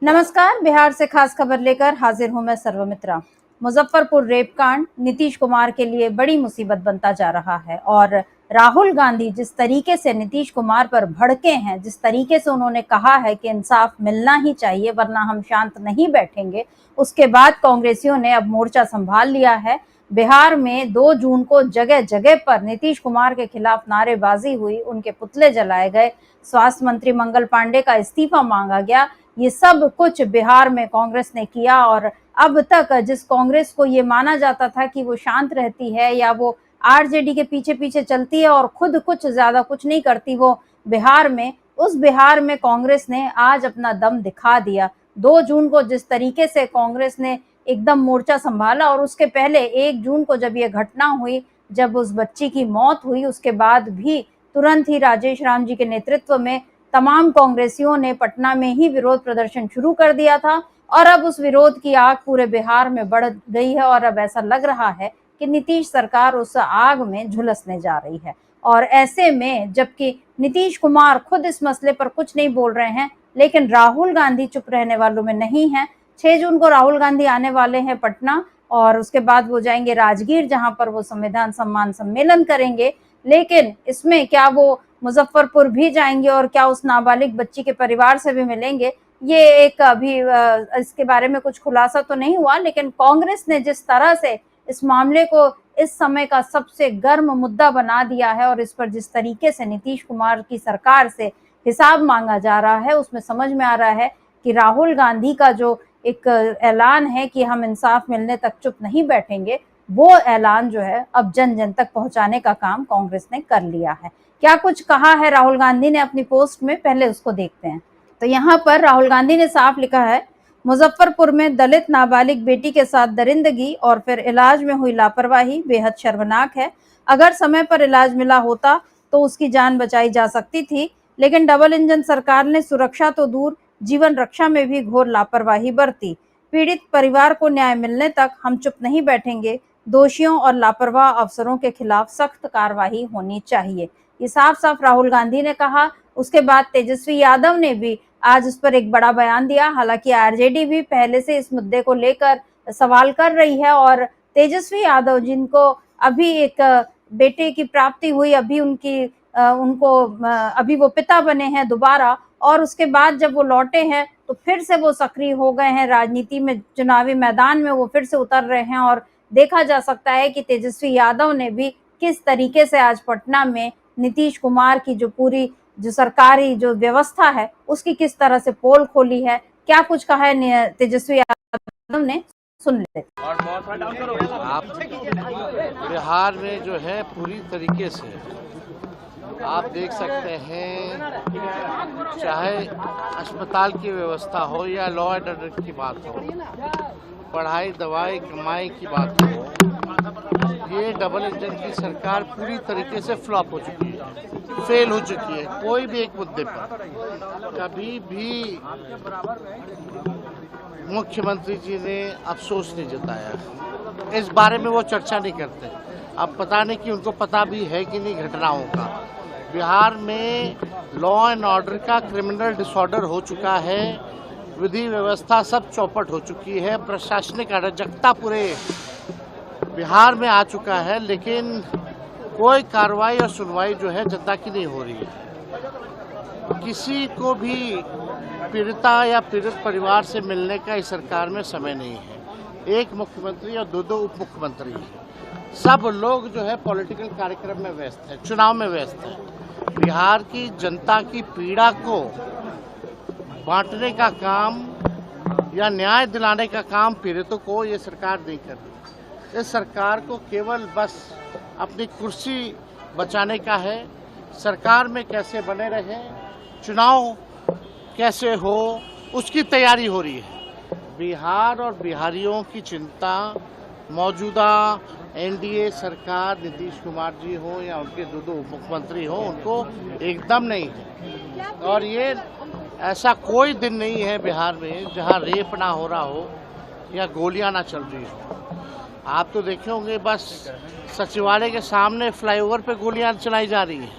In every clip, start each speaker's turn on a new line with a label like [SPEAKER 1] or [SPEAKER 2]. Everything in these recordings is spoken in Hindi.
[SPEAKER 1] नमस्कार, बिहार से खास खबर लेकर हाजिर हूं मैं सर्वमित्रा। मुजफ्फरपुर रेप कांड नीतीश कुमार के लिए बड़ी मुसीबत बनता जा रहा है और राहुल गांधी जिस तरीके से नीतीश कुमार पर भड़के हैं, जिस तरीके से उन्होंने कहा है कि इंसाफ मिलना ही चाहिए वरना हम शांत नहीं बैठेंगे, उसके बाद कांग्रेसियों ने अब मोर्चा संभाल लिया है। बिहार में 2 जून को जगह जगह पर नीतीश कुमार के खिलाफ नारेबाजी हुई, उनके पुतले जलाए गए, स्वास्थ्य मंत्री मंगल पांडे का इस्तीफा मांगा गया। ये सब कुछ बिहार में कांग्रेस ने किया और अब तक जिस कांग्रेस को ये माना जाता था कि वो शांत रहती है या वो आरजेडी के पीछे पीछे चलती है और खुद कुछ ज्यादा कुछ नहीं करती वो बिहार में, उस बिहार में कांग्रेस ने आज अपना दम दिखा दिया। 2 जून को जिस तरीके से कांग्रेस ने एकदम मोर्चा संभाला और उसके पहले 1 जून को जब ये घटना हुई, जब उस बच्ची की मौत हुई, उसके बाद भी तुरंत ही राजेश राम जी के नेतृत्व में तमाम कांग्रेसियों ने पटना में ही विरोध प्रदर्शन शुरू कर दिया था और अब उस विरोध की आग पूरे बिहार में बढ़ गई है और अब ऐसा लग रहा है कि नीतीश सरकार उस आग में झुलसने जा रही है। और ऐसे में जबकि नीतीश कुमार खुद इस मसले पर कुछ नहीं बोल रहे हैं, लेकिन राहुल गांधी चुप रहने वालों में नहीं है। 6 जून को राहुल गांधी आने वाले हैं पटना और उसके बाद वो जाएंगे राजगीर, जहां पर वो संविधान सम्मान सम्मेलन करेंगे। लेकिन इसमें क्या वो मुजफ्फरपुर भी जाएंगे और क्या उस नाबालिग बच्ची के परिवार से भी मिलेंगे, ये एक अभी इसके बारे में कुछ खुलासा तो नहीं हुआ। लेकिन कांग्रेस ने जिस तरह से इस मामले को इस समय का सबसे गर्म मुद्दा बना दिया है और इस पर जिस तरीके से नीतीश कुमार की सरकार से हिसाब मांगा जा रहा है, उसमें समझ में आ रहा है कि राहुल गांधी का जो एक ऐलान है कि हम इंसाफ मिलने तक चुप नहीं बैठेंगे, वो ऐलान जो है अब जन जन तक पहुंचाने का काम कांग्रेस ने कर लिया है। क्या कुछ कहा है राहुल गांधी ने अपनी पोस्ट में, पहले उसको देखते हैं। तो यहाँ पर राहुल गांधी ने साफ लिखा है, मुजफ्फरपुर में दलित नाबालिग बेटी के साथ दरिंदगी और फिर इलाज में हुई लापरवाही बेहद शर्मनाक है। अगर समय पर इलाज मिला होता तो उसकी जान बचाई जा सकती थी, लेकिन डबल इंजन सरकार ने सुरक्षा तो दूर जीवन रक्षा में भी घोर लापरवाही बरती। पीड़ित परिवार को न्याय मिलने तक हम चुप नहीं बैठेंगे। दोषियों और लापरवाह अफसरों के खिलाफ सख्त कार्रवाई होनी चाहिए। ये साफ साफ राहुल गांधी ने कहा। उसके बाद तेजस्वी यादव ने भी आज उस पर एक बड़ा बयान दिया। हालांकि आरजेडी भी पहले से इस मुद्दे को लेकर सवाल कर रही है और तेजस्वी यादव, जिनको अभी एक बेटे की प्राप्ति हुई, अभी अभी वो पिता बने हैं दोबारा, और उसके बाद जब वो लौटे हैं तो फिर से वो सक्रिय हो गए हैं राजनीति में, चुनावी मैदान में वो फिर से उतर रहे हैं। और देखा जा सकता है कि तेजस्वी यादव ने भी किस तरीके से आज पटना में नीतीश कुमार की जो पूरी जो सरकारी जो व्यवस्था है उसकी किस तरह से पोल खोली है। क्या कुछ कहा है तेजस्वी यादव ने, सुन लेते।
[SPEAKER 2] आप बिहार में जो है पूरी तरीके से आप देख सकते हैं, चाहे अस्पताल की व्यवस्था हो या लॉ एंड ऑर्डर की बात हो, पढ़ाई दवाई कमाई की बात हो, ये डबल इंजन की सरकार पूरी तरीके से फ्लॉप हो चुकी है, फेल हो चुकी है। कोई भी एक मुद्दे पर कभी भी मुख्यमंत्री जी ने अफसोस नहीं जताया, इस बारे में वो चर्चा नहीं करते। अब पता नहीं कि उनको पता भी है कि नहीं घटनाओं का। बिहार में लॉ एंड ऑर्डर का क्रिमिनल डिसऑर्डर हो चुका है, विधि व्यवस्था सब चौपट हो चुकी है, प्रशासनिक अराजकता पूरे बिहार में आ चुका है, लेकिन कोई कार्रवाई और सुनवाई जो है जनता की नहीं हो रही है। किसी को भी पीड़िता या पीड़ित परिवार से मिलने का इस सरकार में समय नहीं है। एक मुख्यमंत्री और 2 उप मुख्यमंत्री हैं, सब लोग जो है पॉलिटिकल कार्यक्रम में व्यस्त हैं, चुनाव में व्यस्त हैं। बिहार की जनता की पीड़ा को बांटने का काम या न्याय दिलाने का काम पीड़ितों को ये सरकार नहीं कर रही। इस सरकार को केवल बस अपनी कुर्सी बचाने का है, सरकार में कैसे बने रहे, चुनाव कैसे हो, उसकी तैयारी हो रही है। बिहार और बिहारियों की चिंता मौजूदा एनडीए सरकार, नीतीश कुमार जी हो या उनके 2 उप मुख्यमंत्री हो, उनको एकदम नहीं है। और ये ऐसा कोई दिन नहीं है बिहार में जहां रेप ना हो रहा हो या गोलियां ना चल रही हो। आप तो देखे होंगे, बस सचिवालय के सामने फ्लाईओवर पे गोलियां चलाई जा रही हैं।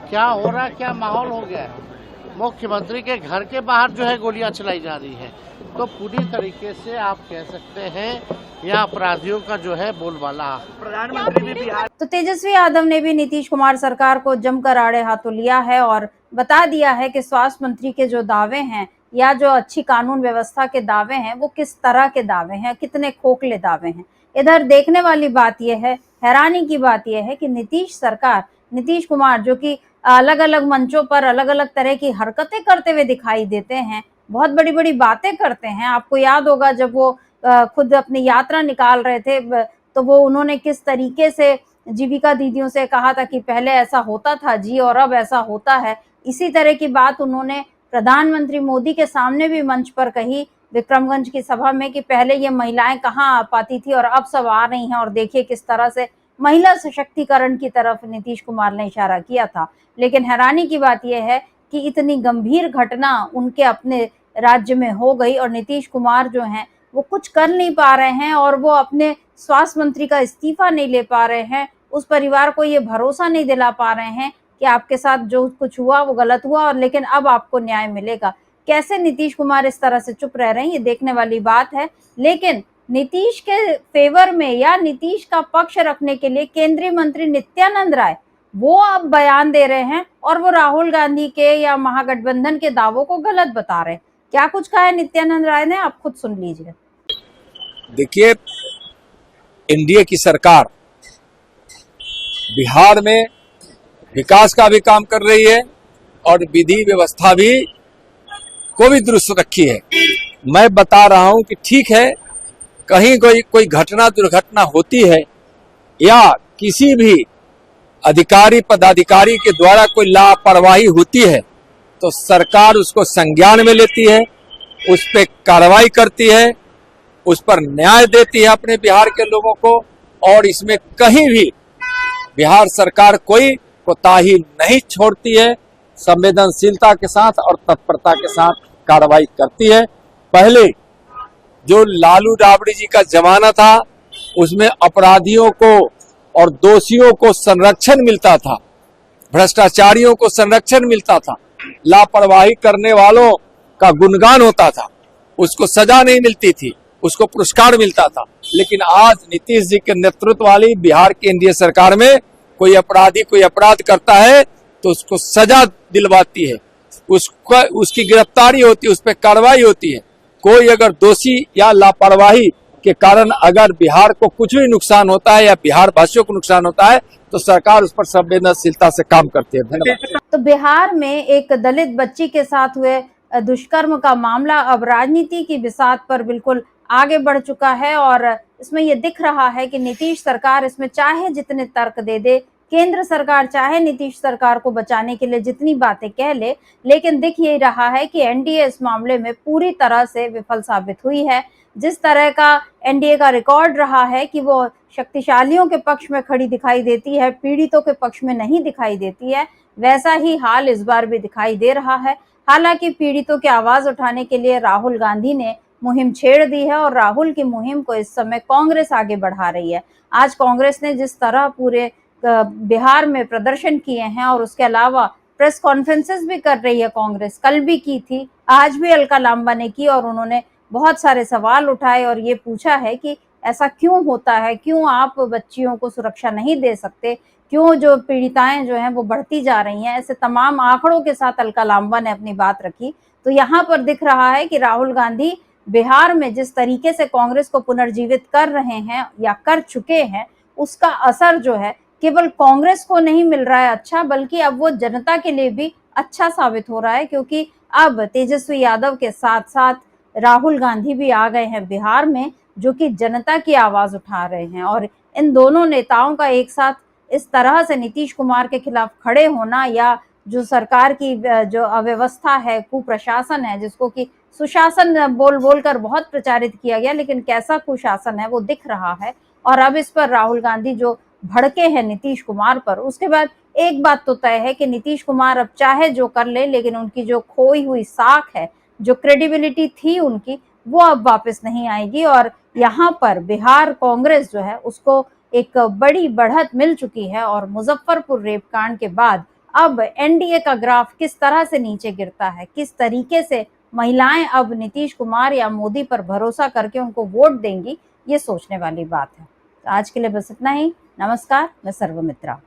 [SPEAKER 2] क्या हो रहा है, क्या माहौल हो गया है। मुख्यमंत्री के घर के बाहर जो है गोलियां चलाई जा रही है। तो पूरी तरीके से आप कह सकते हैं यहाँ अपराधियों का जो है बोलबाला।
[SPEAKER 3] प्रधानमंत्री भी बिहार
[SPEAKER 1] तो तेजस्वी यादव ने भी नीतीश कुमार सरकार को जमकर आड़े हाथों लिया है और बता दिया है कि स्वास्थ्य मंत्री के जो दावे हैं या जो अच्छी कानून व्यवस्था के दावे हैं वो किस तरह के दावे हैं, कितने खोखले दावे हैं। इधर देखने वाली बात यह है, हैरानी की बात यह है कि नीतीश सरकार, नीतीश कुमार जो कि अलग अलग मंचों पर अलग अलग तरह की हरकतें करते हुए दिखाई देते हैं, बहुत बड़ी बड़ी बातें करते हैं। आपको याद होगा जब वो खुद अपनी यात्रा निकाल रहे थे तो वो उन्होंने किस तरीके से जीविका दीदियों से कहा था कि पहले ऐसा होता था जी और अब ऐसा होता है। इसी तरह की बात उन्होंने प्रधानमंत्री मोदी के सामने भी मंच पर कही विक्रमगंज की सभा में कि पहले ये महिलाएं कहाँ आ पाती थी और अब सब आ रही हैं, और देखिए किस तरह से महिला सशक्तिकरण की तरफ नीतीश कुमार ने इशारा किया था। लेकिन हैरानी की बात यह है कि इतनी गंभीर घटना उनके अपने राज्य में हो गई और नीतीश कुमार जो हैं वो कुछ कर नहीं पा रहे हैं और वो अपने स्वास्थ्य मंत्री का इस्तीफा नहीं ले पा रहे हैं। उस परिवार को ये भरोसा नहीं दिला पा रहे हैं कि आपके साथ जो कुछ हुआ वो गलत हुआ और लेकिन अब आपको न्याय मिलेगा। कैसे नीतीश कुमार इस तरह से चुप रह रहे हैं ये देखने वाली बात है। लेकिन नीतीश के फेवर में या नीतीश का पक्ष रखने के लिए केंद्रीय मंत्री नित्यानंद राय वो अब बयान दे रहे हैं और वो राहुल गांधी के या महागठबंधन के दावों को गलत बता रहे हैं। क्या कुछ कहा है नित्यानंद राय ने, आप खुद सुन लीजिए।
[SPEAKER 4] देखिए, एनडीए की सरकार बिहार में विकास का भी काम कर रही है और विधि व्यवस्था भी को भी दुरुस्त रखी है। मैं बता रहा हूं कि ठीक है, कहीं कोई घटना दुर्घटना होती है या किसी भी अधिकारी पदाधिकारी के द्वारा कोई लापरवाही होती है तो सरकार उसको संज्ञान में लेती है, उस पर कार्रवाई करती है, उस पर न्याय देती है अपने बिहार के लोगों को, और इसमें कहीं भी बिहार सरकार कोई कोताही नहीं छोड़ती है, संवेदनशीलता के साथ और तत्परता के साथ कार्रवाई करती है। पहले जो लालू राबड़ी जी का जमाना था उसमें अपराधियों को और दोषियों को संरक्षण मिलता था, भ्रष्टाचारियों को संरक्षण मिलता था, लापरवाही करने वालों का गुणगान होता था, उसको सजा नहीं मिलती थी, उसको पुरस्कार मिलता था। लेकिन आज नीतीश जी के नेतृत्व वाली बिहार की एनडीए सरकार में कोई अपराधी कोई अपराध करता है तो उसको सजा दिलवाती है, उसकी गिरफ्तारी होती है, उस पर कार्रवाई होती है। कोई अगर दोषी या लापरवाही के कारण अगर बिहार को कुछ भी नुकसान होता है या बिहार वासियों को नुकसान होता है तो सरकार उस पर संवेदनशीलता से काम करती है। धन्यवाद।
[SPEAKER 1] तो बिहार में एक दलित बच्ची के साथ हुए दुष्कर्म का मामला अब राजनीति की बिसात पर बिल्कुल आगे बढ़ चुका है और इसमें यह दिख रहा है कि नीतीश सरकार इसमें चाहे जितने तर्क दे दे, केंद्र सरकार चाहे नीतीश सरकार को बचाने के लिए जितनी बातें कह ले, लेकिन दिख यही रहा है कि एनडीए इस मामले में पूरी तरह से विफल साबित हुई है। जिस तरह का एनडीए का रिकॉर्ड रहा है कि वो शक्तिशालियों के पक्ष में खड़ी दिखाई देती है, पीड़ितों के पक्ष में नहीं दिखाई देती है, वैसा ही हाल इस बार भी दिखाई दे रहा है। हालांकि पीड़ितों की आवाज उठाने के लिए राहुल गांधी ने मुहिम छेड़ दी है और राहुल की मुहिम को इस समय कांग्रेस आगे बढ़ा रही है। आज कांग्रेस ने जिस तरह पूरे बिहार में प्रदर्शन किए हैं और उसके अलावा प्रेस कॉन्फ्रेंसेस भी कर रही है कांग्रेस, कल भी की थी, आज भी अलका लांबा ने की और उन्होंने बहुत सारे सवाल उठाए और ये पूछा है कि ऐसा क्यों होता है, क्यों आप बच्चियों को सुरक्षा नहीं दे सकते, क्यों जो पीड़िताएं जो हैं वो बढ़ती जा रही हैं। ऐसे तमाम आंकड़ों के साथ अलका लांबा ने अपनी बात रखी। तो यहाँ पर दिख रहा है कि राहुल गांधी बिहार में जिस तरीके से कांग्रेस को पुनर्जीवित कर रहे हैं या कर चुके हैं, उसका असर जो है केवल कांग्रेस को नहीं मिल रहा है अच्छा, बल्कि अब वो जनता के लिए भी अच्छा साबित हो रहा है, क्योंकि अब तेजस्वी यादव के साथ साथ राहुल गांधी भी आ गए हैं बिहार में, जो कि जनता की आवाज उठा रहे हैं। और इन दोनों नेताओं का एक साथ इस तरह से नीतीश कुमार के खिलाफ खड़े होना या जो सरकार की जो अव्यवस्था है, कुप्रशासन है, जिसको कि सुशासन बोल बोल कर बहुत प्रचारित किया गया, लेकिन कैसा कुशासन है वो दिख रहा है। और अब इस पर राहुल गांधी जो भड़के हैं नीतीश कुमार पर, उसके बाद एक बात तो तय है कि नीतीश कुमार अब चाहे जो कर ले, लेकिन उनकी जो खोई हुई साख है, जो क्रेडिबिलिटी थी उनकी, वो अब वापस नहीं आएगी। और यहाँ पर बिहार कांग्रेस जो है उसको एक बड़ी बढ़त मिल चुकी है और मुजफ्फरपुर रेप कांड के बाद अब एनडीए का ग्राफ किस तरह से नीचे गिरता है, किस तरीके से महिलाएं अब नीतीश कुमार या मोदी पर भरोसा करके उनको वोट देंगी, ये सोचने वाली बात है। तो आज के लिए बस इतना ही। नमस्कार, मैं सर्वमित्रा।